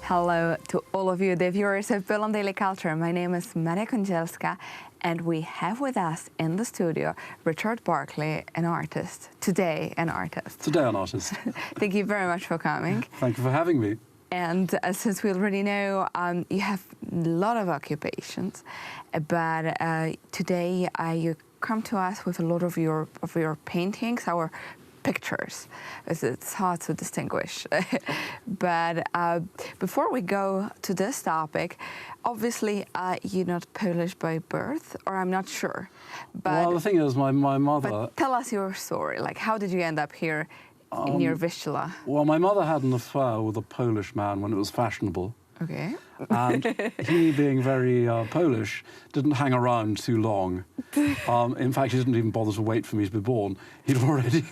Hello to all of you, the viewers of Poland Daily Culture. My name is Maria Kądzielska, and we have with us in the studio Richard Barclay, an artist. Today, an artist. Today, an artist. Thank you very much for coming. Thank you for having me. And since we already know you have a lot of occupations, but today you come to us with a lot of your paintings, our pictures. It's hard to distinguish. But before we go to this topic, obviously you're not Polish by birth, or I'm not sure. But, well, the thing is, my mother... But tell us your story. Like, how did you end up here near Vistula? Well, my mother had an affair with a Polish man when it was fashionable. Okay. And he, being very Polish, didn't hang around too long. In fact, he didn't even bother to wait for me to be born. He'd already...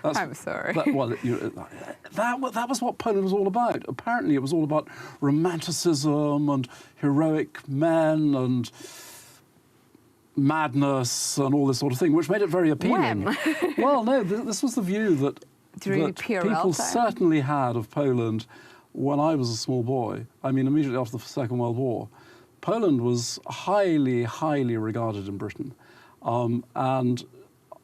I'm sorry. That was what Poland was all about. Apparently, it was all about romanticism and heroic men and madness and all this sort of thing, which made it very appealing. When? Well, no, this was the view that people certainly had of Poland when I was a small boy. I mean, immediately after the Second World War, Poland was highly, highly regarded in Britain. And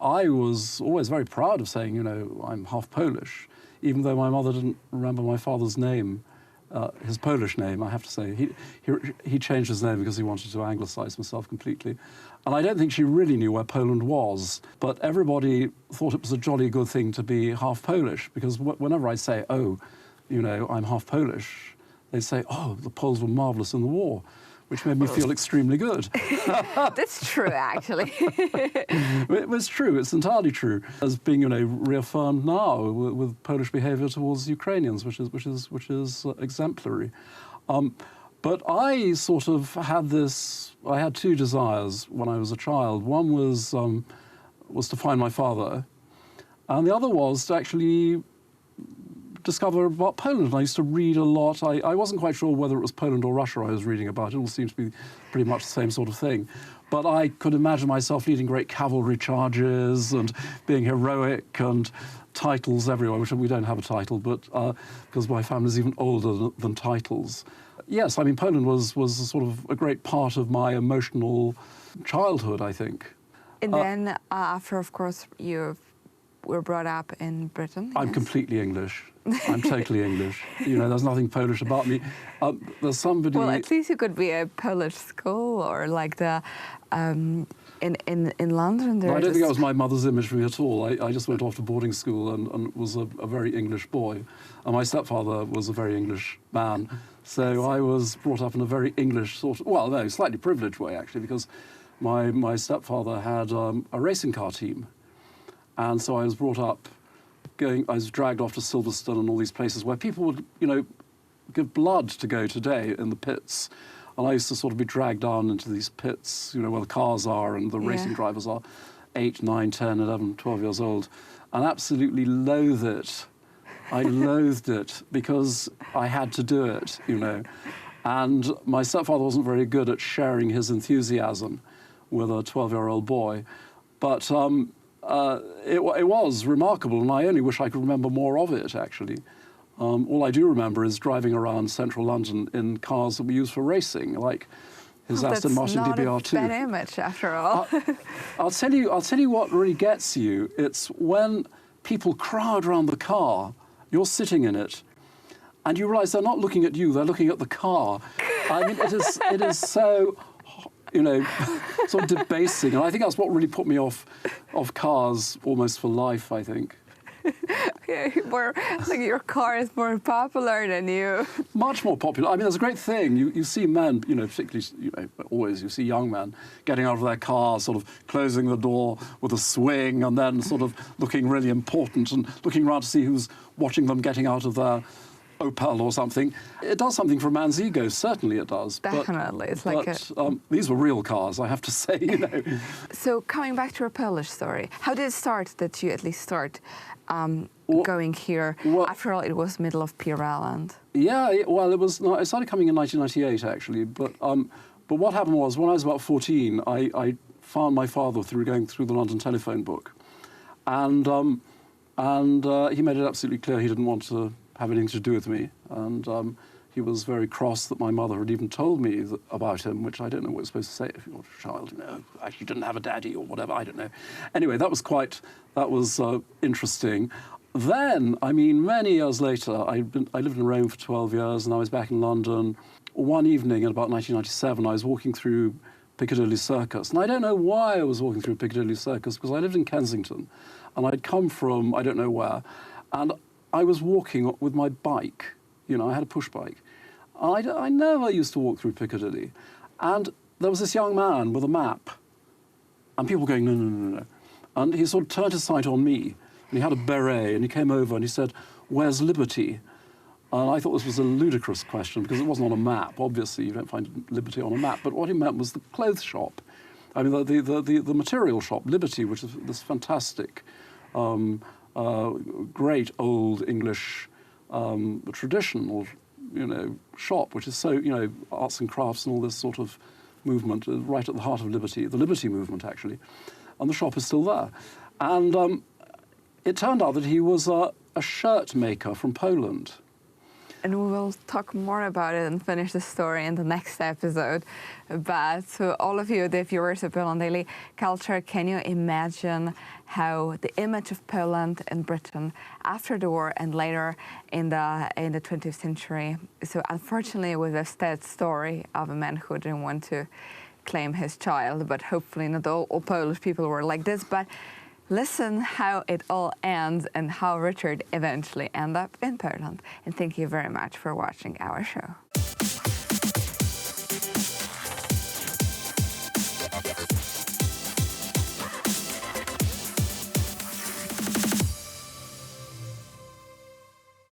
I was always very proud of saying, you know, I'm half Polish, even though my mother didn't remember my father's name, his Polish name, I have to say. He changed his name because he wanted to anglicize himself completely. And I don't think she really knew where Poland was, but everybody thought it was a jolly good thing to be half Polish, because whenever I say, oh, you know, I'm half Polish, they say, oh, the Poles were marvelous in the war, which made me feel extremely good. That's true, actually. It was true. It's entirely true. As being, you know, reaffirmed now with Polish behaviour towards Ukrainians, which is exemplary. But I sort of had this. I had two desires when I was a child. One was to find my father, and the other was to actually discover about Poland. And I used to read a lot. I wasn't quite sure whether it was Poland or Russia I was reading about. It all seemed to be pretty much the same sort of thing. But I could imagine myself leading great cavalry charges and being heroic and titles everywhere, which we don't have a title, but because my family's even older than titles. Yes, I mean, Poland was sort of a great part of my emotional childhood, I think. And then after, of course, you were brought up in Britain. I'm completely English. I'm totally English. You know, there's nothing Polish about me. There's somebody... Well, at least you could be a Polish school, or like the... in London, no, I don't think that was my mother's image for me at all. I just went off to boarding school and was a very English boy. And my stepfather was a very English man. So I was brought up in a very English sort of... Well, no, slightly privileged way, actually, because my stepfather had a racing car team. And so I was brought up I was dragged off to Silverstone and all these places where people would, you know, give blood to go today in the pits. And I used to sort of be dragged down into these pits, you know, where the cars are and the racing drivers are 8, 9, 10, 11, 12 years old, and absolutely loathe it. I loathed it because I had to do it, you know. And my stepfather wasn't very good at sharing his enthusiasm with a 12-year-old boy. But it was remarkable, and I only wish I could remember more of it, actually. All I do remember is driving around central London in cars that we use for racing, like his Aston Martin DBR2. That's not a bad image, after all. I'll tell you what really gets you. It's when people crowd around the car, you're sitting in it, and you realise they're not looking at you, they're looking at the car. I mean, it is so... you know, sort of debasing. And I think that's what really put me off cars almost for life, I think. Yeah, like your car is more popular than you. Much more popular. I mean, there's a great thing. You see men, you know, particularly, you know, always you see young men getting out of their car, sort of closing the door with a swing and then sort of looking really important and looking around to see who's watching them getting out of their Opel or something. It does something for a man's ego, certainly it does. Definitely. It's like these were real cars, I have to say, you know. So coming back to your Polish story, how did it start that you at least start going here? Well, after all, it was middle of Peer Island. Yeah, well, I started coming in 1998, actually, but what happened was, when I was about 14, I found my father through going through the London telephone book. And he made it absolutely clear he didn't want to have anything to do with me. And he he was very cross that my mother had even told me about him, which I don't know what you're supposed to say if you're a child, you know, actually didn't have a daddy or whatever, I don't know. Anyway, that was interesting. Then, I mean, many years later, I lived in Rome for 12 years, and I was back in London. One evening in about 1997, I was walking through Piccadilly Circus. And I don't know why I was walking through Piccadilly Circus, because I lived in Kensington, and I'd come from I don't know where, and I was walking with my bike. You know, I had a push bike. I never used to walk through Piccadilly. And there was this young man with a map, and people going, no, no, no, no. And he sort of turned his sight on me, and he had a beret, and he came over and he said, "Where's Liberty?" And I thought this was a ludicrous question because it wasn't on a map. Obviously, you don't find Liberty on a map. But what he meant was the clothes shop. I mean, the material shop, Liberty, which is this fantastic, great old English traditional, you know, shop, which is so, you know, arts and crafts and all this sort of movement, right at the heart of Liberty, the Liberty movement, actually. And the shop is still there. And it turned out that he was a shirt maker from Poland. And we will talk more about it and finish the story in the next episode. But to all of you, the viewers of Poland Daily Culture, can you imagine how the image of Poland and Britain after the war and later in the 20th century? So unfortunately, with a sad story of a man who didn't want to claim his child, but hopefully not all Polish people were like this. But listen how it all ends and how Richard eventually ended up in Poland. And thank you very much for watching our show.